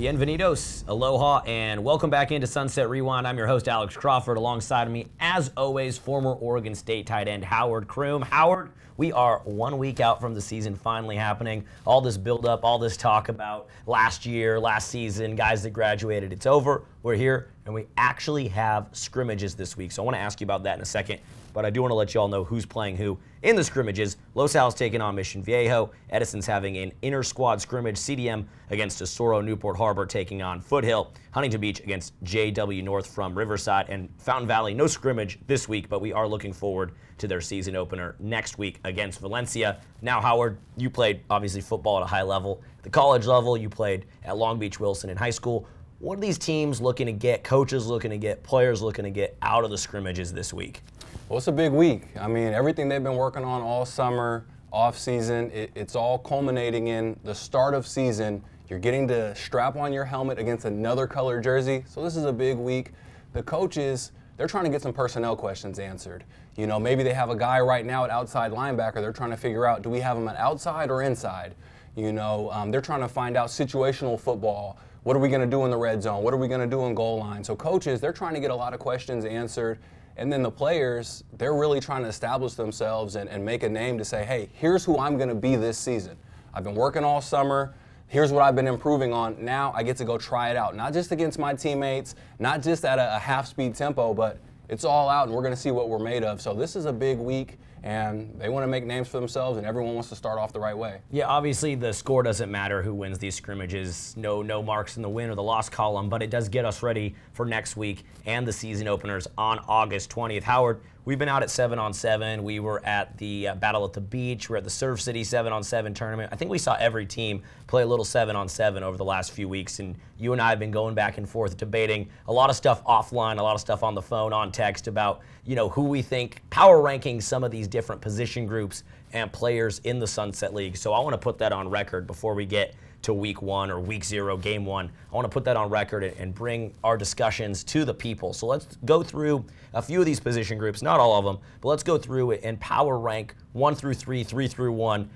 Bienvenidos, aloha, and welcome back into Sunset Rewind. I'm your host, Alex Crawford. Alongside of me, as always, former Oregon State tight end Howard Kroom. Howard, we are 1 week out from the season finally happening. All this build-up, all this talk about last year, last season, guys that graduated, it's over. We're here, and we actually have scrimmages this week. So I want to ask you about that in a second, but I do want to let you all know who's playing who in the scrimmages. Los Al's taking on Mission Viejo. Edison's having an inter-squad scrimmage. CDM against Tesoro. Newport Harbor taking on Foothill. Huntington Beach against JW North from Riverside. And Fountain Valley, no scrimmage this week, but we are looking forward to their season opener next week against Valencia. Now, Howard, you played, obviously, football at a high level. At the college level, you played at Long Beach Wilson in high school. What are these teams looking to get, coaches looking to get, players looking to get out of the scrimmages this week? Well, it's a big week. I mean, everything they've been working on all summer, off season, it's all culminating in the start of season. You're getting to strap on your helmet against another colored jersey. So this is a big week. The coaches, they're trying to get some personnel questions answered. You know, maybe they have a guy right now at outside linebacker. They're trying to figure out, do we have him at outside or inside? You know, they're trying to find out situational football. What are we going to do in the red zone? What are we going to do in goal line? So coaches, they're trying to get a lot of questions answered. And then the players, they're really trying to establish themselves and make a name to say, hey, here's who I'm going to be this season. I've been working all summer. Here's what I've been improving on. Now I get to go try it out, not just against my teammates, not just at a half-speed tempo, but it's all out, and we're going to see what we're made of. So this is a big week, and they want to make names for themselves, and everyone wants to start off the right way. Yeah, obviously the score doesn't matter who wins these scrimmages. No marks in the win or the loss column, but it does get us ready for next week and the season openers on August 20th. Howard, we've been out at 7-on-7. We were at the Battle at the Beach. We're at the Surf City 7-on-7 tournament. I think we saw every team play a little 7-on-7 over the last few weeks, and you and I have been going back and forth debating a lot of stuff offline, a lot of stuff on the phone, on text about, you know, who we think, power ranking some of these different position groups and players in the Sunset League. So I want to put that on record before we get to week 1 or week 0, game 1. I want to put that on record and bring our discussions to the people. So let's go through a few of these position groups, not all of them, but let's go through it and power rank 1 through 3, 3 through 1,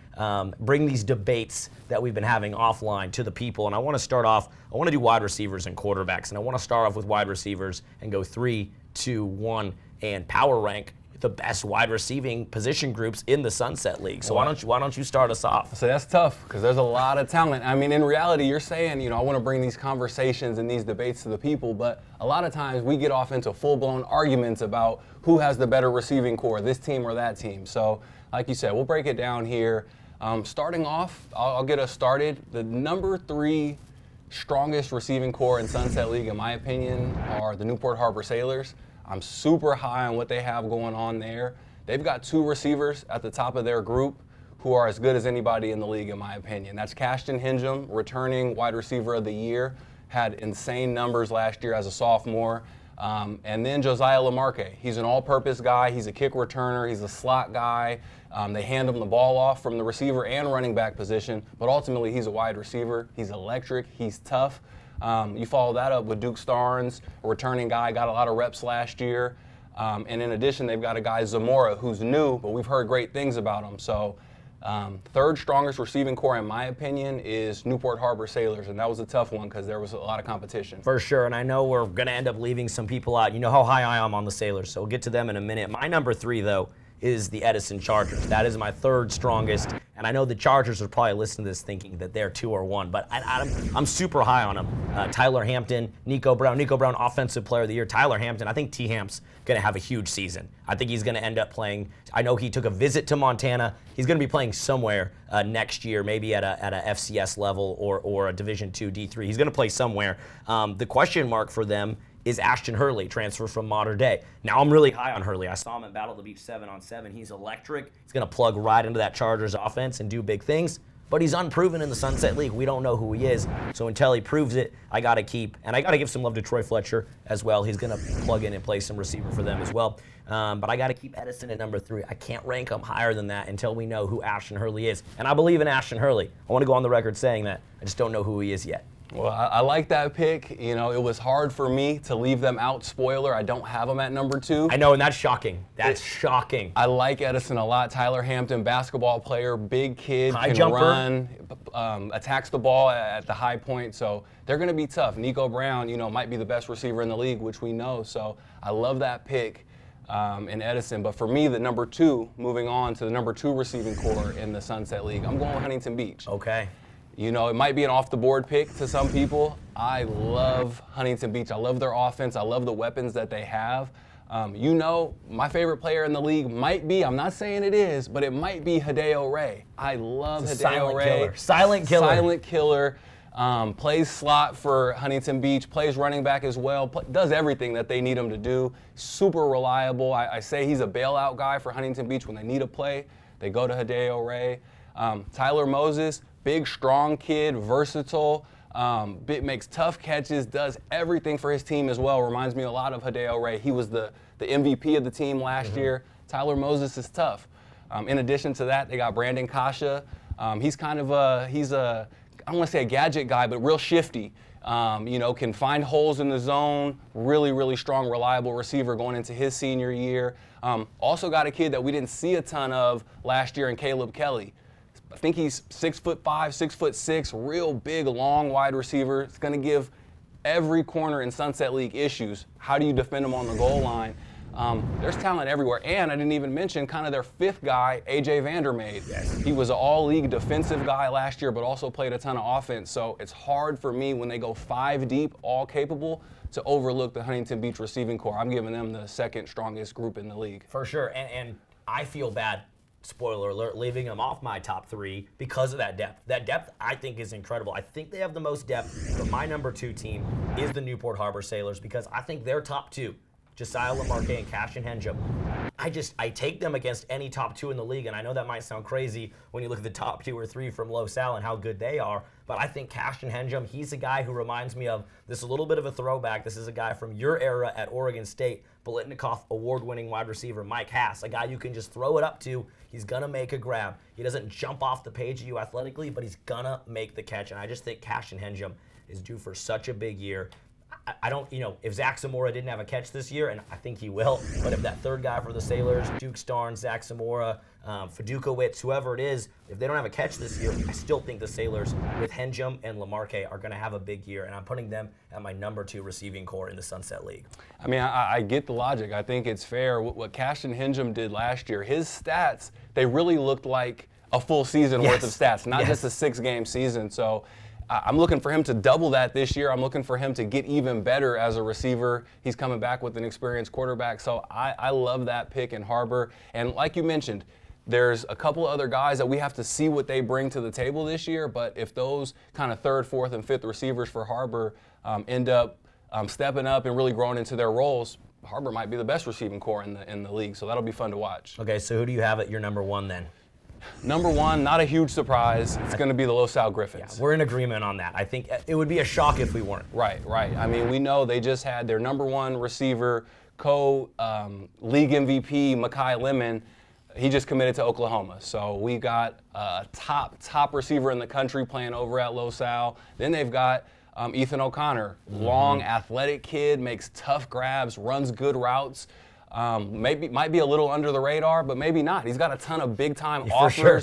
bring these debates that we've been having offline to the people. And I want to start off, I want to do wide receivers and quarterbacks. And I want to start off with wide receivers and go 3, 2, 1, and power rank the best wide receiving position groups in the Sunset League. So why don't you start us off? So that's tough because there's a lot of talent. I mean, in reality, you're saying, you know, I want to bring these conversations and these debates to the people, but a lot of times we get off into full-blown arguments about who has the better receiving core, this team or that team. So like you said, we'll break it down here. Starting off, I'll get us started. The number 3 strongest receiving core in Sunset League, in my opinion, are the Newport Harbor Sailors. I'm super high on what they have going on there. They've got 2 receivers at the top of their group who are as good as anybody in the league, in my opinion. That's Cashton Hingham, returning wide receiver of the year, had insane numbers last year as a sophomore. And then Josiah Lamarque. He's an all-purpose guy. He's a kick returner. He's a slot guy. They hand him the ball off from the receiver and running back position, but ultimately he's a wide receiver. He's electric. He's tough. You follow that up with Duke Starnes, a returning guy, got a lot of reps last year. And in addition, they've got a guy, Zamora, who's new, but we've heard great things about him. So 3rd strongest receiving core, in my opinion, is Newport Harbor Sailors. And that was a tough one because there was a lot of competition. For sure, and I know we're going to end up leaving some people out. You know how high I am on the Sailors, so we'll get to them in a minute. My number 3, though, is the Edison Chargers. That is my 3rd strongest, and I know the Chargers are probably listening to this thinking that they're 2 or 1, but I'm super high on them. Tyler Hampton, Nico Brown, Offensive Player of the Year. Tyler Hampton, I think T-Hamp's going to have a huge season. I think he's going to end up playing. I know he took a visit to Montana. He's going to be playing somewhere next year, maybe at a FCS level or a Division II D3. He's going to play somewhere. The question mark for them is Ashton Hurley, transfer from Mater Dei. Now, I'm really high on Hurley. I saw him at Battle of the Beach 7-on-7. He's electric. He's going to plug right into that Chargers offense and do big things. But he's unproven in the Sunset League. We don't know who he is. So until he proves it, I got to keep. And I got to give some love to Troy Fletcher as well. He's going to plug in and play some receiver for them as well. But I got to keep Edison at number 3. I can't rank him higher than that until we know who Ashton Hurley is. And I believe in Ashton Hurley. I want to go on the record saying that. I just don't know who he is yet. Well, I like that pick. You know, it was hard for me to leave them out. Spoiler, I don't have them at number 2. I know, and that's shocking. That's shocking. I like Edison a lot. Tyler Hampton, basketball player, big kid, High can jumper. run, attacks the ball at the high point. So they're going to be tough. Nico Brown, you know, might be the best receiver in the league, which we know. So I love that pick in Edison. But for me, the number 2, moving on to the number 2 receiving core in the Sunset League, I'm going with Huntington Beach. Okay. You know, it might be an off-the-board pick to some people. I love Huntington Beach. I love their offense. I love the weapons that they have. You know, my favorite player in the league might be, I'm not saying it is, but it might be Hideo Ray. I love Hideo Ray. Silent killer. Silent killer. Plays slot for Huntington Beach, plays running back as well, does everything that they need him to do. Super reliable. I say he's a bailout guy for Huntington Beach when they need a play. They go to Hideo Ray. Tyler Moses, big, strong kid, versatile, makes tough catches, does everything for his team as well. Reminds me a lot of Hideo Ray. He was the MVP of the team last year. Tyler Moses is tough. In addition to that, they got Brandon Kasha. He's kind of I don't want to say a gadget guy, but real shifty. You know, can find holes in the zone. Really, really strong, reliable receiver going into his senior year. Also got a kid that we didn't see a ton of last year in Caleb Kelly. I think he's 6'5", 6'6", real big, long, wide receiver. It's going to give every corner in Sunset League issues. How do you defend him on the goal line? There's talent everywhere. And I didn't even mention kind of their 5th guy, A.J. Vandermeid. Yes. He was an all-league defensive guy last year, but also played a ton of offense. So it's hard for me when they go 5 deep, all capable, to overlook the Huntington Beach receiving core. I'm giving them the 2nd strongest group in the league. For sure. And I feel bad, spoiler alert, leaving them off my top 3 because of that depth. That depth, I think, is incredible. I think they have the most depth, but my number 2 team is the Newport Harbor Sailors because I think their top 2, Josiah Lamarque and Cashin Henjum, I take them against any top 2 in the league, and I know that might sound crazy when you look at the top 2 or 3 from Los Al and how good they are, but I think Cashin Henjum, he's a guy who reminds me of this, a little bit of a throwback. This is a guy from your era at Oregon State, Bolitnikoff award-winning wide receiver Mike Hass, a guy you can just throw it up to. He's going to make a grab. He doesn't jump off the page at you athletically, but he's going to make the catch, and I just think Cashin Henjum is due for such a big year. I don't, you know, if Zach Zamora didn't have a catch this year, and I think he will, but if that 3rd guy for the Sailors, Duke Starnes, Zach Zamora, Fadukowicz, whoever it is, if they don't have a catch this year, I still think the Sailors with Henjum and Lamarque are going to have a big year, and I'm putting them at my number 2 receiving core in the Sunset League. I mean, I get the logic. I think it's fair. What Cashin Henjum did last year, his stats, they really looked like a full season worth of stats, not just a 6-game season. So I'm looking for him to double that this year. I'm looking for him to get even better as a receiver. He's coming back with an experienced quarterback. So I love that pick in Harbor. And like you mentioned, there's a couple other guys that we have to see what they bring to the table this year. But if those kind of 3rd, 4th, and 5th receivers for Harbor end up stepping up and really growing into their roles, Harbor might be the best receiving core in the league. So that'll be fun to watch. Okay, so who do you have at your number 1 then? Number 1, not a huge surprise. It's going to be the Los Al Griffins. Yeah, we're in agreement on that. I think it would be a shock if we weren't. Right. I mean, we know they just had their number 1 receiver, league MVP, Makai Lemon. He just committed to Oklahoma. So we got a top receiver in the country playing over at Los Al. Then they've got Ethan O'Connor, long, athletic kid, makes tough grabs, runs good routes. Might be a little under the radar, but maybe not. He's got a ton of big-time offers. Sure.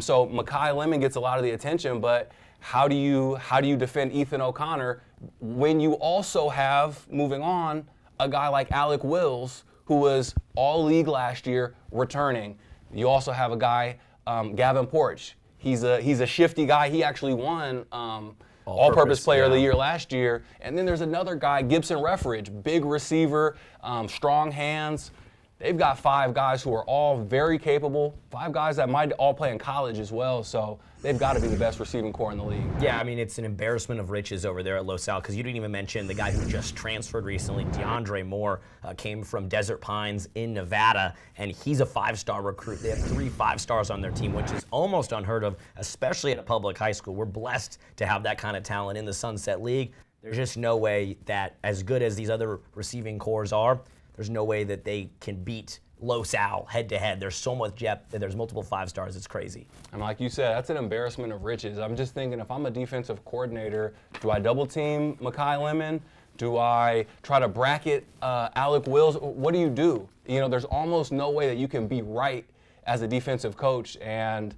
So Makai Lemon gets a lot of the attention, but how do you defend Ethan O'Connor when you also have, moving on, a guy like Alec Wills, who was all-league last year, returning. You also have a guy, Gavin Porch. He's a shifty guy. He actually won All-Purpose Player of the Year last year. And then there's another guy, Gibson Refridge, big receiver, strong hands. They've got 5 guys who are all very capable, 5 guys that might all play in college as well, so they've got to be the best receiving core in the league. Yeah, I mean, it's an embarrassment of riches over there at Los Al, because you didn't even mention the guy who just transferred recently, DeAndre Moore, came from Desert Pines in Nevada, and he's a 5-star recruit. They have 3 5-stars on their team, which is almost unheard of, especially at a public high school. We're blessed to have that kind of talent in the Sunset League. There's just no way that, as good as these other receiving cores are, there's no way that they can beat Los Al head-to-head. There's so much depth. There's multiple 5 stars. It's crazy. And like you said, that's an embarrassment of riches. I'm just thinking, if I'm a defensive coordinator, do I double team Makai Lemon? Do I try to bracket Alec Wills? What do you do? You know, there's almost no way that you can be right as a defensive coach. And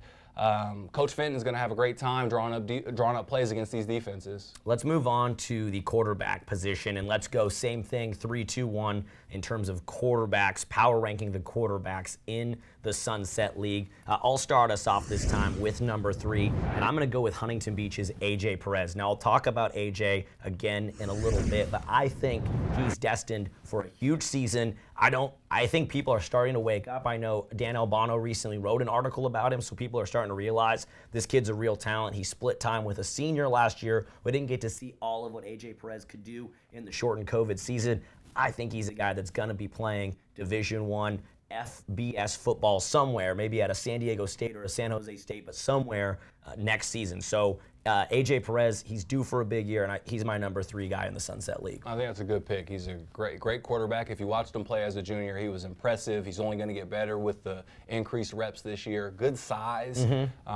Coach Fenton's going to have a great time drawing up plays against these defenses. Let's move on to the quarterback position, and let's go same thing, 3-2-1 in terms of quarterbacks, power ranking the quarterbacks in the Sunset League. I'll start us off this time with number 3, and I'm going to go with Huntington Beach's A.J. Perez. Now, I'll talk about A.J. again in a little bit, but I think he's destined for a huge season. I think people are starting to wake up. I know Dan Albano recently wrote an article about him, so people are starting to realize this kid's a real talent. He split time with a senior last year. We didn't get to see all of what A.J. Perez could do in the shortened COVID season. I think he's a guy that's going to be playing Division I FBS football somewhere, maybe at a San Diego State or a San Jose State, but somewhere next season. So A.J. Perez, he's due for a big year, and he's my number 3 guy in the Sunset League. I think that's a good pick. He's a great quarterback. If you watched him play as a junior, he was impressive. He's only going to get better with the increased reps this year. Good size.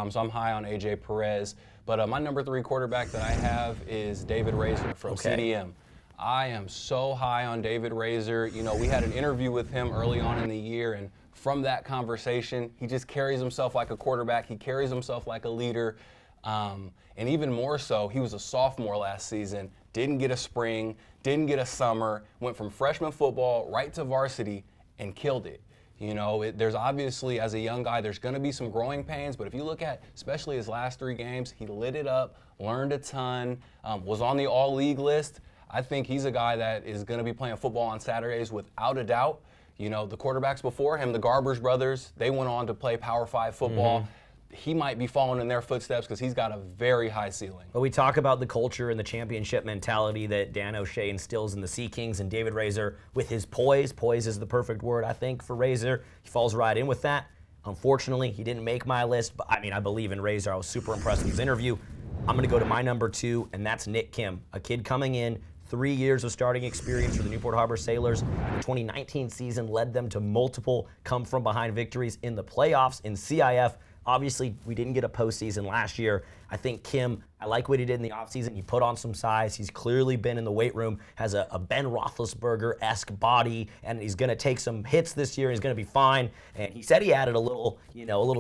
So I'm high on A.J. Perez. But my number 3 quarterback that I have is David Rasor from CDM. I am so high on David Rasor. You know, we had an interview with him early on in the year, and from that conversation, he just carries himself like a quarterback. He carries himself like a leader. And even more so, he was a sophomore last season, didn't get a spring, didn't get a summer, went from freshman football right to varsity and killed it. You know, there's obviously, as a young guy, there's going to be some growing pains, but if you look at especially his last 3 games, he lit it up, learned a ton, was on the all-league list. I think he's a guy that is going to be playing football on Saturdays without a doubt. You know, the quarterbacks before him, the Garbers brothers, they went on to play Power 5 football. He might be following in their footsteps because he's got a very high ceiling. But we talk about the culture and the championship mentality that Dan O'Shea instills in the Sea Kings, and David Rasor with his poise. Poise is the perfect word, I think, for Rasor. He falls right in with that. Unfortunately, he didn't make my list, but I believe in Rasor. I was super impressed with his interview. I'm going to go to my number 2, and that's Nick Kim, a kid coming in, 3 years of starting experience for the Newport Harbor Sailors. The 2019 season led them to multiple come-from-behind victories in the playoffs in CIF. Obviously, we didn't get a postseason last year. I think Kim, I like what he did in the offseason. He put on some size. He's clearly been in the weight room, has a Ben Roethlisberger-esque body, and he's going to take some hits this year. He's going to be fine. And he said he added a little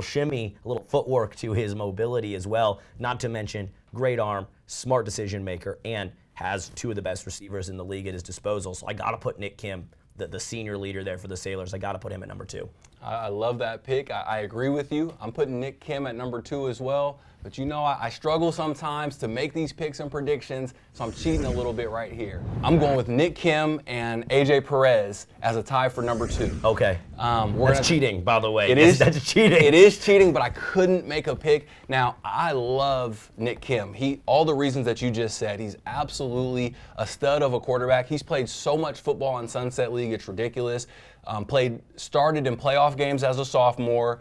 shimmy, a little footwork to his mobility as well. Not to mention, great arm, smart decision maker, and has 2 of the best receivers in the league at his disposal. So I got to put Nick Kim, the senior leader there for the Sailors. I got to put him at number 2. I love that pick. I agree with you. I'm putting Nick Kim at number 2 as well. But you know, I struggle sometimes to make these picks and predictions, so I'm cheating a little bit right here. I'm going with Nick Kim and A.J. Perez as a tie for number 2. Okay. That's cheating, by the way. That's cheating. It is cheating, but I couldn't make a pick. Now, I love Nick Kim. All the reasons that you just said, he's absolutely a stud of a quarterback. He's played so much football in Sunset League, it's ridiculous. Started in playoff games as a sophomore.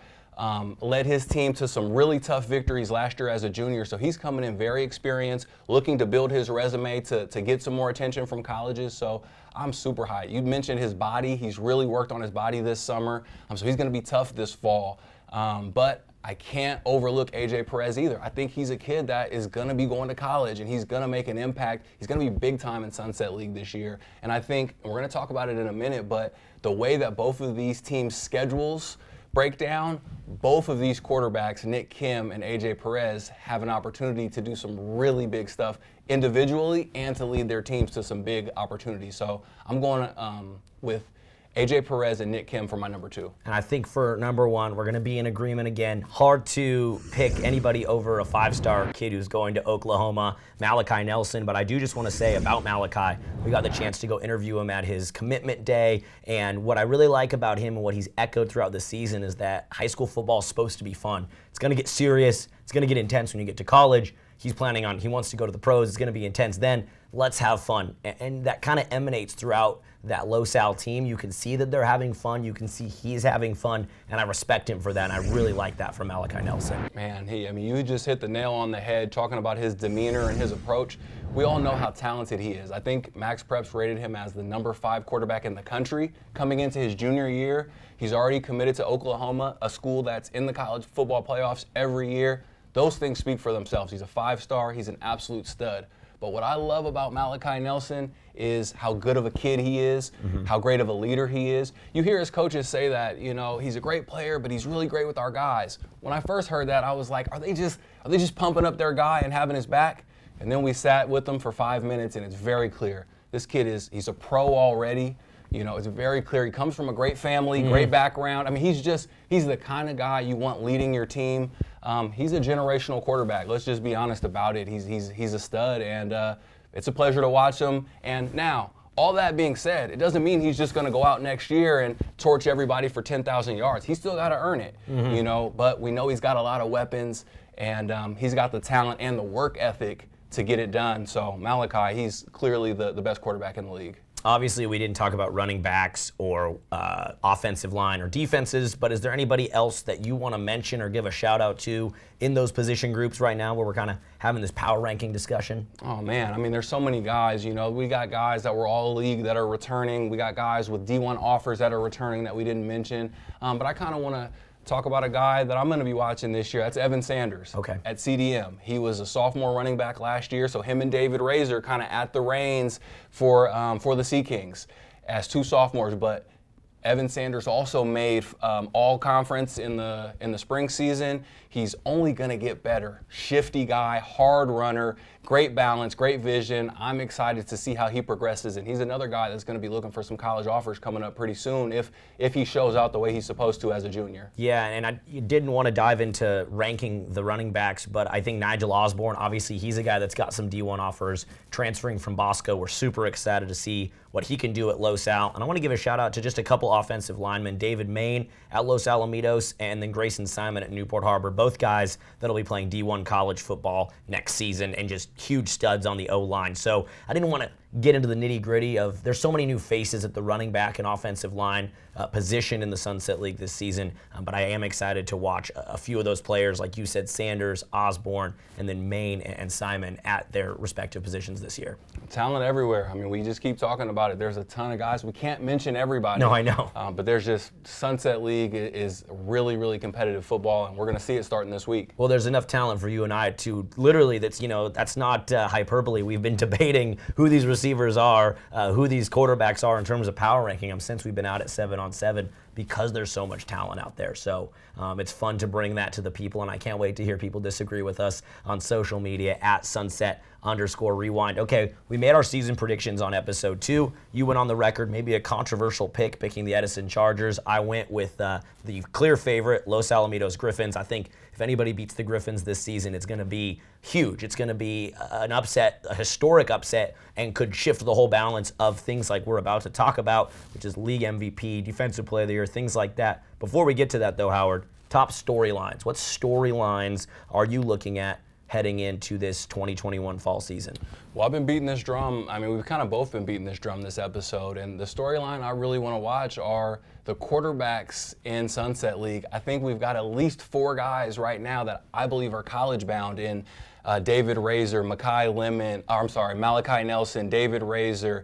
Led his team to some really tough victories last year as a junior. So he's coming in very experienced, looking to build his resume to get some more attention from colleges. So I'm super high. You mentioned his body. He's really worked on his body this summer. So he's going to be tough this fall. But I can't overlook A.J. Perez either. I think he's a kid that is going to be going to college, and he's going to make an impact. He's going to be big time in Sunset League this year. And I think, and we're going to talk about it in a minute, but the way that both of these teams' schedules break down, both of these quarterbacks, Nick Kim and A.J. Perez, have an opportunity to do some really big stuff individually and to lead their teams to some big opportunities. So I'm going with A.J. Perez and Nick Kim for my number 2. And I think for number 1, we're going to be in agreement again. Hard to pick anybody over a 5-star kid who's going to Oklahoma, Malachi Nelson. But I do just want to say about Malachi, we got the chance to go interview him at his commitment day. And what I really like about him and what he's echoed throughout the season is that high school football is supposed to be fun. It's going to get serious. It's going to get intense when you get to college. He wants to go to the pros. It's going to be intense then. Let's have fun. And that kind of emanates throughout that Los Al team. You can see that they're having fun. You can see he's having fun, and I respect him for that, and I really like that from Malachi Nelson. Man, you just hit the nail on the head talking about his demeanor and his approach. We all know how talented he is. I think Max Preps rated him as the number 5 quarterback in the country coming into his junior year. He's already committed to Oklahoma, a school that's in the college football playoffs every year. Those things speak for themselves. He's a 5-star. He's an absolute stud. But what I love about Malachi Nelson is how good of a kid he is, how great of a leader he is. You hear his coaches say that, he's a great player, but he's really great with our guys. When I first heard that, I was like, are they just pumping up their guy and having his back? And then we sat with them for 5 minutes, and it's very clear. This kid he's a pro already. It's very clear. He comes from a great family, great background. I mean, he's the kind of guy you want leading your team. He's a generational quarterback. Let's just be honest about it. He's a stud, and it's a pleasure to watch him. And now, all that being said, it doesn't mean he's just going to go out next year and torch everybody for 10,000 yards. He's still got to earn it, But we know he's got a lot of weapons, and he's got the talent and the work ethic to get it done. So Malachi, he's clearly the best quarterback in the league. Obviously, we didn't talk about running backs or offensive line or defenses, but is there anybody else that you want to mention or give a shout out to in those position groups right now where we're kind of having this power ranking discussion? Oh, man. There's so many guys. We got guys that were all league that are returning. We got guys with D1 offers that are returning that we didn't mention. But I kind of want to talk about a guy that I'm going to be watching this year. That's Evan Sanders at CDM. He was a sophomore running back last year, so him and David Rasor kind of at the reins for the Sea Kings as 2 sophomores. But Evan Sanders also made all conference in the spring season. He's only going to get better. Shifty guy, hard runner, great balance, great vision. I'm excited to see how he progresses, and he's another guy that's going to be looking for some college offers coming up pretty soon if he shows out the way he's supposed to as a junior. Yeah, and I didn't want to dive into ranking the running backs, but I think Nigel Osborne, obviously he's a guy that's got some D1 offers transferring from Bosco. We're super excited to see what he can do at Los Al. And I want to give a shout out to just a couple offensive linemen, David Main at Los Alamitos and then Grayson Simon at Newport Harbor, both guys that'll be playing D1 college football next season and just huge studs on the O-line. So I didn't want to get into the nitty-gritty of there's so many new faces at the running back and offensive line position in the Sunset League this season, but I am excited to watch a few of those players, like you said, Sanders, Osborne, and then Main and Simon at their respective positions this year. Talent everywhere. We just keep talking about it. There's a ton of guys. We can't mention everybody. No, I know. But there's just Sunset League is really, really competitive football, and we're going to see it starting this week. Well, there's enough talent for you and I to literally, that's not hyperbole. We've been debating who these receivers are, who these quarterbacks are in terms of power ranking them since we've been out at 7-on-7 because there's so much talent out there. So it's fun to bring that to the people, and I can't wait to hear people disagree with us on social media at Sunset_Rewind. Okay, we made our season predictions on episode 2. You went on the record, maybe a controversial pick, picking the Edison Chargers. I went with the clear favorite, Los Alamitos Griffins. I think if anybody beats the Griffins this season, it's going to be huge. It's going to be an upset, a historic upset, and could shift the whole balance of things like we're about to talk about, which is league MVP, defensive player of the year, things like that. Before we get to that, though, Howard, top storylines. What storylines are you looking at heading into this 2021 fall season? Well, I've been beating this drum. We've kind of both been beating this drum this episode, and the storyline I really want to watch are the quarterbacks in Sunset League. I think we've got at least 4 guys right now that I believe are college-bound in David Rasor, Malachi Nelson, David Rasor,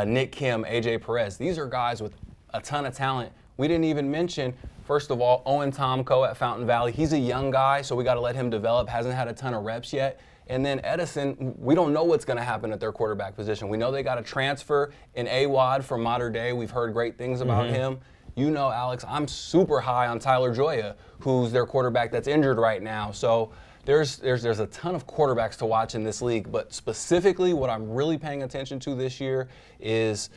Nick Kim, AJ Perez. These are guys with a ton of talent. We didn't even mention, first of all, Owen Tomko at Fountain Valley. He's a young guy, so we got to let him develop. Hasn't had a ton of reps yet. And then Edison, we don't know what's going to happen at their quarterback position. We know they got a transfer in AWAD from Mater Dei. We've heard great things about him. Alex, I'm super high on Tyler Joya, who's their quarterback that's injured right now. So there's a ton of quarterbacks to watch in this league. But specifically, what I'm really paying attention to this year is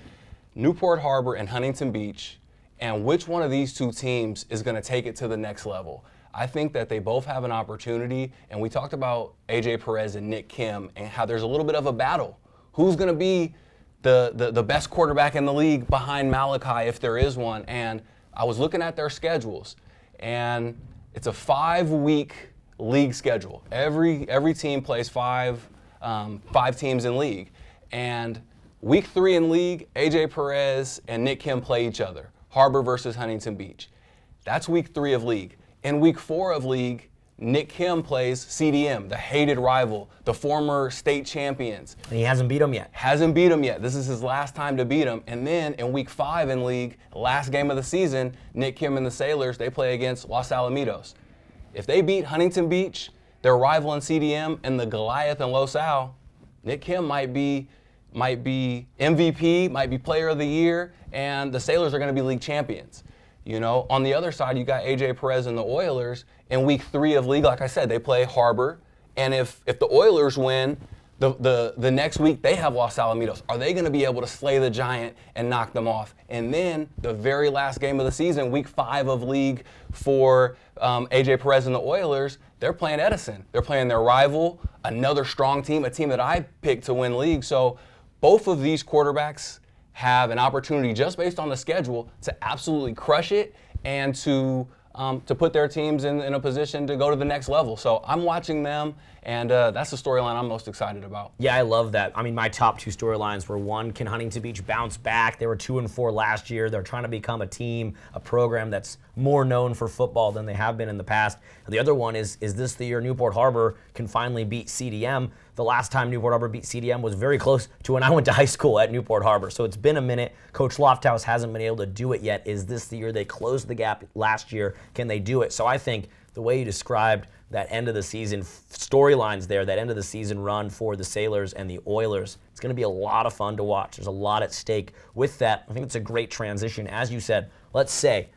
Newport Harbor and Huntington Beach, and which one of these 2 teams is going to take it to the next level. I think that they both have an opportunity, and we talked about AJ Perez and Nick Kim and how there's a little bit of a battle. Who's going to be the best quarterback in the league behind Malachi, if there is one? And I was looking at their schedules, and it's a 5-week league schedule. Every team plays 5 teams in league, and Week 3 in league, AJ Perez and Nick Kim play each other. Harbor versus Huntington Beach. That's week 3 of league. In week 4 of league, Nick Kim plays CDM, the hated rival, the former state champions. And he hasn't beat them yet. Hasn't beat them yet. This is his last time to beat them. And then in week 5 in league, last game of the season, Nick Kim and the Sailors, they play against Los Alamitos. If they beat Huntington Beach, their rival in CDM, and the Goliath in Los Al, Nick Kim might be MVP, might be player of the year, and the Sailors are going to be league champions. You know, on the other side, you got AJ Perez and the Oilers. In week 3 of league, like I said, they play Harbor. And if the Oilers win, the next week they have Los Alamitos. Are they going to be able to slay the Giant and knock them off? And then the very last game of the season, week 5 of league for AJ Perez and the Oilers, they're playing Edison. They're playing their rival, another strong team, a team that I picked to win league. So both of these quarterbacks have an opportunity just based on the schedule to absolutely crush it and to put their teams in a position to go to the next level. So I'm watching them, and that's the storyline I'm most excited about. Yeah, I love that. I mean, my top 2 storylines were, one, can Huntington Beach bounce back? They were 2-4 last year. They're trying to become a team, a program that's more known for football than they have been in the past. And the other one is this the year Newport Harbor can finally beat CDM? The last time Newport Harbor beat CDM was very close to when I went to high school at Newport Harbor. So it's been a minute. Coach Lofthouse hasn't been able to do it yet. Is this the year they closed the gap last year? Can they do it? So I think the way you described that end of the season storylines there, that end of the season run for the Sailors and the Oilers, it's going to be a lot of fun to watch. There's a lot at stake with that. I think it's a great transition. As you said, let's say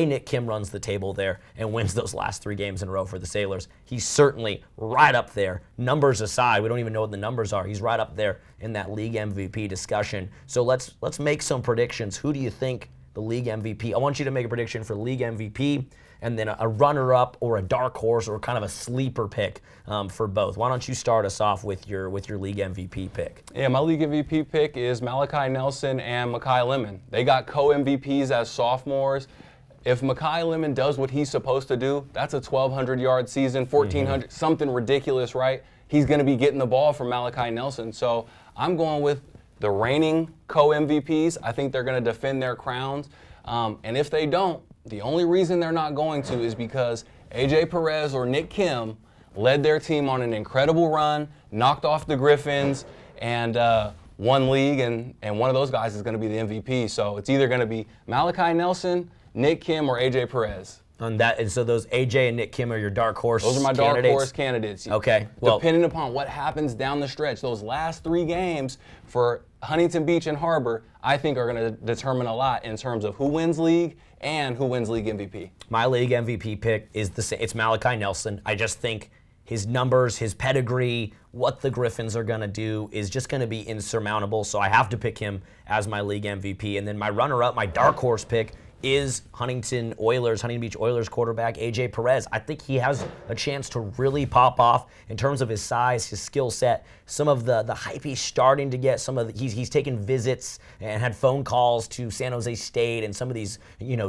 Nick Kim runs the table there and wins those last 3 games in a row for the Sailors. He's certainly right up there. Numbers aside, we don't even know what the numbers are. He's right up there in that league MVP discussion. So let's make some predictions. Who do you think the league MVP? I want you to make a prediction for league MVP and then a runner-up or a dark horse or kind of a sleeper pick for both. Why don't you start us off with your league MVP pick? Yeah, my league MVP pick is Malachi Nelson and Makai Lemon. They got co-MVPs as sophomores. If Makai Lemon does what he's supposed to do, that's a 1,200-yard season, 1,400, something ridiculous, right? He's going to be getting the ball from Malachi Nelson. So I'm going with the reigning co-MVPs. I think they're going to defend their crowns. And if they don't, the only reason they're not going to is because AJ Perez or Nick Kim led their team on an incredible run, knocked off the Griffins, and won league, and one of those guys is going to be the MVP. So it's either going to be Malachi Nelson, Nick Kim, or AJ Perez. And so those AJ and Nick Kim are your dark horse candidates? Those are my dark horse candidates. Okay. Well, depending upon what happens down the stretch, those last 3 games for Huntington Beach and Harbor, I think are going to determine a lot in terms of who wins league and who wins league MVP. My league MVP pick is the same. It's Malachi Nelson. I just think his numbers, his pedigree, what the Griffins are going to do is just going to be insurmountable. So I have to pick him as my league MVP. And then my runner-up, my dark horse pick, is Huntington Beach Oilers quarterback AJ Perez. I think he has a chance to really pop off in terms of his size, his skill set, some of the hype he's starting to get. He's taken visits and had phone calls to San Jose State and some of these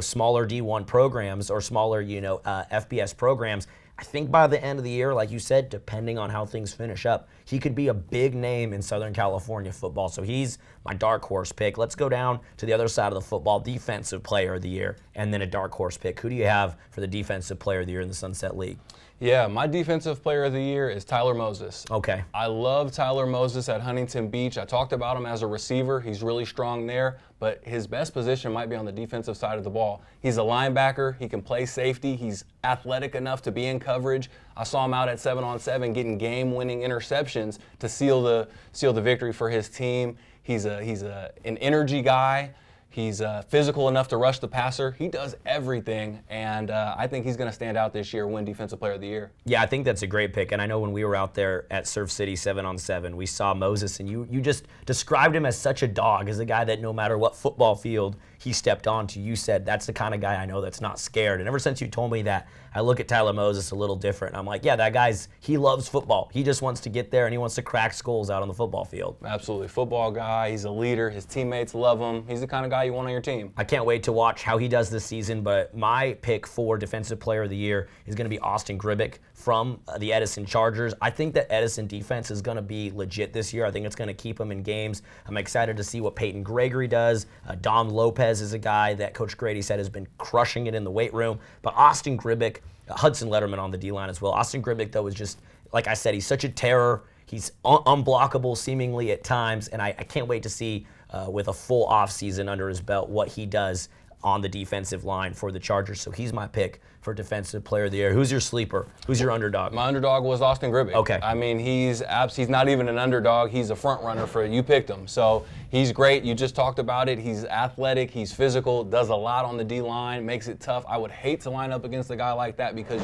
smaller D1 programs or smaller FBS programs. I think by the end of the year, like you said, depending on how things finish up, he could be a big name in Southern California football. So he's my dark horse pick. Let's go down to the other side of the football, defensive player of the year, and then a dark horse pick. Who do you have for the defensive player of the year in the Sunset League? Yeah, my defensive player of the year is Tyler Moses. Okay. I love Tyler Moses at Huntington Beach. I talked about him as a receiver. He's really strong there, but his best position might be on the defensive side of the ball. He's a linebacker. He can play safety. He's athletic enough to be in coverage. I saw him out at 7-on-7 getting game-winning interceptions to seal the victory for his team. He's an energy guy. He's physical enough to rush the passer. He does everything, and I think he's going to stand out this year, win Defensive Player of the Year. Yeah, I think that's a great pick, and I know when we were out there at Surf City 7-on-7, we saw Moses, and you just described him as such a dog, as a guy that no matter what football field he stepped onto, you said that's the kind of guy I know that's not scared. And ever since you told me that, I look at Tyler Moses a little different. I'm like, yeah, that he loves football. He just wants to get there, and he wants to crack skulls out on the football field. Absolutely. Football guy. He's a leader. His teammates love him. He's the kind of guy you want on your team. I can't wait to watch how he does this season, but my pick for Defensive Player of the Year is going to be Austin Grbic from the Edison Chargers. I think that Edison defense is going to be legit this year. I think it's going to keep them in games. I'm excited to see what Peyton Gregory does. Dom Lopez is a guy that Coach Grady said has been crushing it in the weight room. But Austin Grbic, Hudson Letterman on the D-line as well. Austin Grbic, though, is just, like I said, he's such a terror. He's unblockable seemingly at times, and I can't wait to see with a full offseason under his belt what he does on the defensive line for the Chargers. So he's my pick for Defensive Player of the Year. Who's your sleeper? Who's your underdog? My underdog was Austin Grbic. Okay. I mean, he's not even an underdog. He's a front runner for you picked him. So he's great. You just talked about it. He's athletic. He's physical. Does a lot on the D-line. Makes it tough. I would hate to line up against a guy like that because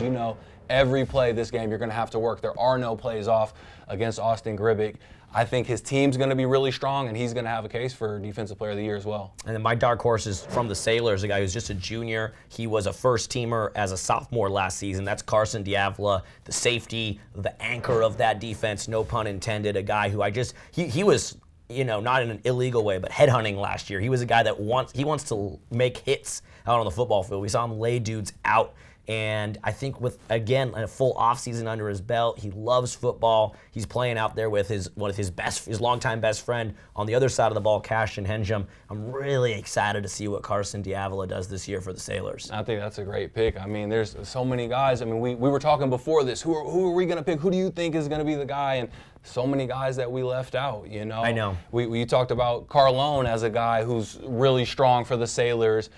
every play this game you're going to have to work. There are no plays off against Austin Grbic. I think his team's going to be really strong, and he's going to have a case for Defensive Player of the Year as well. And then my dark horse is from the Sailors, a guy who's just a junior. He was a first-teamer as a sophomore last season. That's Carson, the safety, the anchor of that defense, no pun intended, a guy who he was not in an illegal way, but headhunting last year. He was a guy that wants to make hits out on the football field. We saw him lay dudes out. And I think with, again, a full offseason under his belt, he loves football. He's playing out there with his longtime best friend on the other side of the ball, Cash and Henjum. I'm really excited to see what Carson Avila does this year for the Sailors. I think that's a great pick. I mean, there's so many guys. I mean, we were talking before this. Who are we going to pick? Who do you think is going to be the guy? And so many guys that we left out, I know. We talked about Carlone as a guy who's really strong for the Sailors.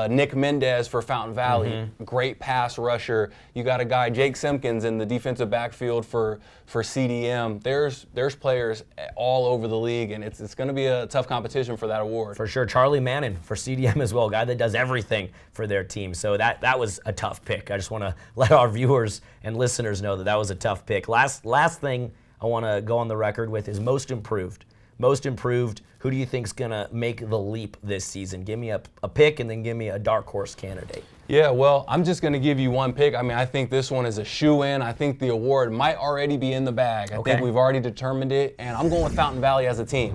Nick Mendez for Fountain Valley, great pass rusher. You got a guy, Jake Simpkins, in the defensive backfield for CDM. There's players all over the league, and it's going to be a tough competition for that award. For sure. Charlie Mannon for CDM as well, a guy that does everything for their team. So that was a tough pick. I just want to let our viewers and listeners know that was a tough pick. Last thing I want to go on the record with is most improved. Most improved, who do you think is going to make the leap this season? Give me a pick and then give me a dark horse candidate. Yeah, well, I'm just going to give you one pick. I mean, I think this one is a shoe-in. I think the award might already be in the bag. I think we've already determined it, and I'm going with Fountain Valley as a team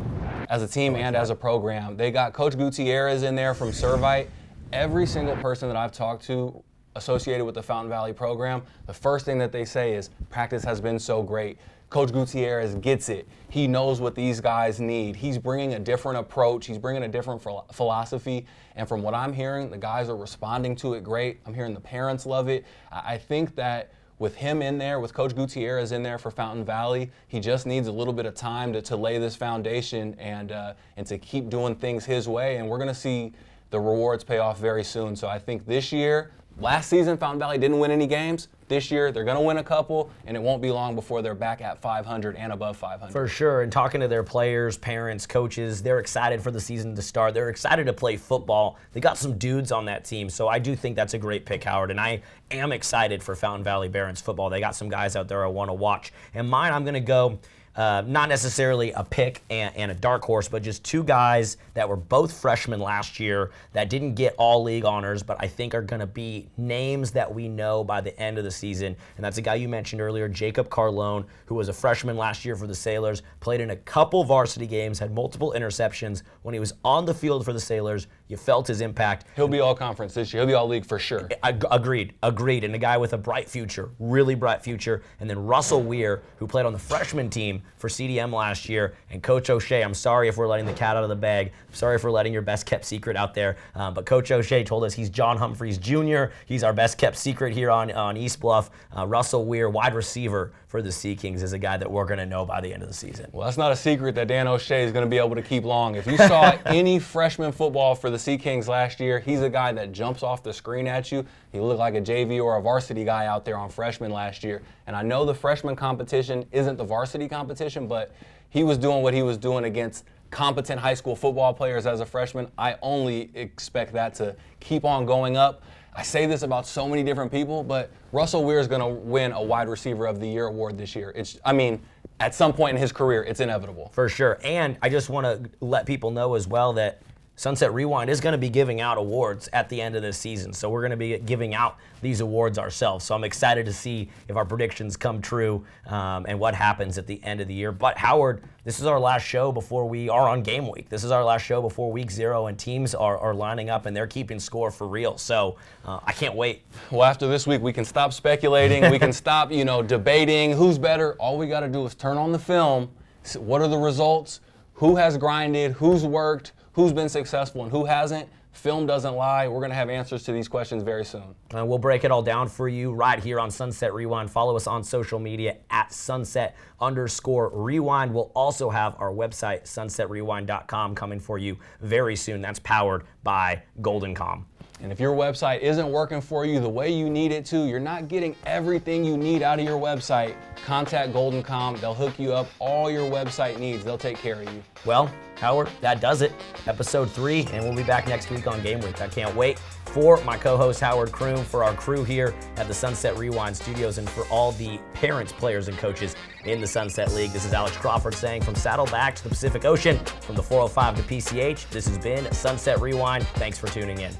and as a program. They got Coach Gutierrez in there from Servite. Every single person that I've talked to associated with the Fountain Valley program, the first thing that they say is practice has been so great. Coach Gutierrez gets it. He knows what these guys need. He's bringing a different approach. He's bringing a different philosophy. And from what I'm hearing, the guys are responding to it great. I'm hearing the parents love it. I think that with him in there, with Coach Gutierrez in there for Fountain Valley, he just needs a little bit of time to lay this foundation and to keep doing things his way. And we're going to see the rewards pay off very soon. So I think this year, last season, Fountain Valley didn't win any games. This year, they're going to win a couple, and it won't be long before they're back at 500 and above 500. For sure, and talking to their players, parents, coaches, they're excited for the season to start. They're excited to play football. They got some dudes on that team, so I do think that's a great pick, Howard, and I am excited for Fountain Valley Barons football. They got some guys out there I want to watch. And mine, I'm going to go not necessarily a pick and a dark horse, but just two guys that were both freshmen last year that didn't get all league honors, but I think are going to be names that we know by the end of the season. And that's a guy you mentioned earlier, Jacob Carlone, who was a freshman last year for the Sailors, played in a couple varsity games, had multiple interceptions. When he was on the field for the Sailors, you felt his impact. He'll be all conference this year. He'll be all league for sure. Agreed. And a guy with a bright future, really bright future. And then Russell Weir, who played on the freshman team for CDM last year. And Coach O'Shea, I'm sorry if we're letting the cat out of the bag. I'm sorry if we're letting your best kept secret out there. But Coach O'Shea told us he's John Humphreys Jr. He's our best kept secret here on East Bluff. Russell Weir, wide receiver for the Sea Kings, is a guy that we're going to know by the end of the season. Well, that's not a secret that Dan O'Shea is going to be able to keep long. If you saw any freshman football for the Sea Kings last year, he's a guy that jumps off the screen at you. He looked like a JV or a varsity guy out there on freshman last year. And I know the freshman competition isn't the varsity competition, but he was doing what he was doing against competent high school football players as a freshman. I only expect that to keep on going up. I say this about so many different people, but Russell Weir is going to win a Wide Receiver of the Year award this year. At some point in his career, it's inevitable. For sure. And I just want to let people know as well that Sunset Rewind is going to be giving out awards at the end of this season. So we're going to be giving out these awards ourselves. So I'm excited to see if our predictions come true and what happens at the end of the year. But Howard, this is our last show before we are on game week. This is our last show before week 0, and teams are lining up and they're keeping score for real. So I can't wait. Well, after this week, we can stop speculating. We can stop, debating who's better. All we got to do is turn on the film. What are the results? Who has grinded? Who's worked? Who's been successful and who hasn't? Film doesn't lie. We're going to have answers to these questions very soon. We'll break it all down for you right here on Sunset Rewind. Follow us on social media at sunset_rewind. We'll also have our website, sunsetrewind.com, coming for you very soon. That's powered by GoldenCom. And if your website isn't working for you the way you need it to, you're not getting everything you need out of your website, contact GoldenCom. They'll hook you up all your website needs. They'll take care of you. Well, Howard, that does it. Episode 3, and we'll be back next week on Game Week. I can't wait. For my co-host Howard Kroom, for our crew here at the Sunset Rewind Studios, and for all the parents, players, and coaches in the Sunset League, this is Alex Crawford saying from Saddleback to the Pacific Ocean, from the 405 to PCH, this has been Sunset Rewind. Thanks for tuning in.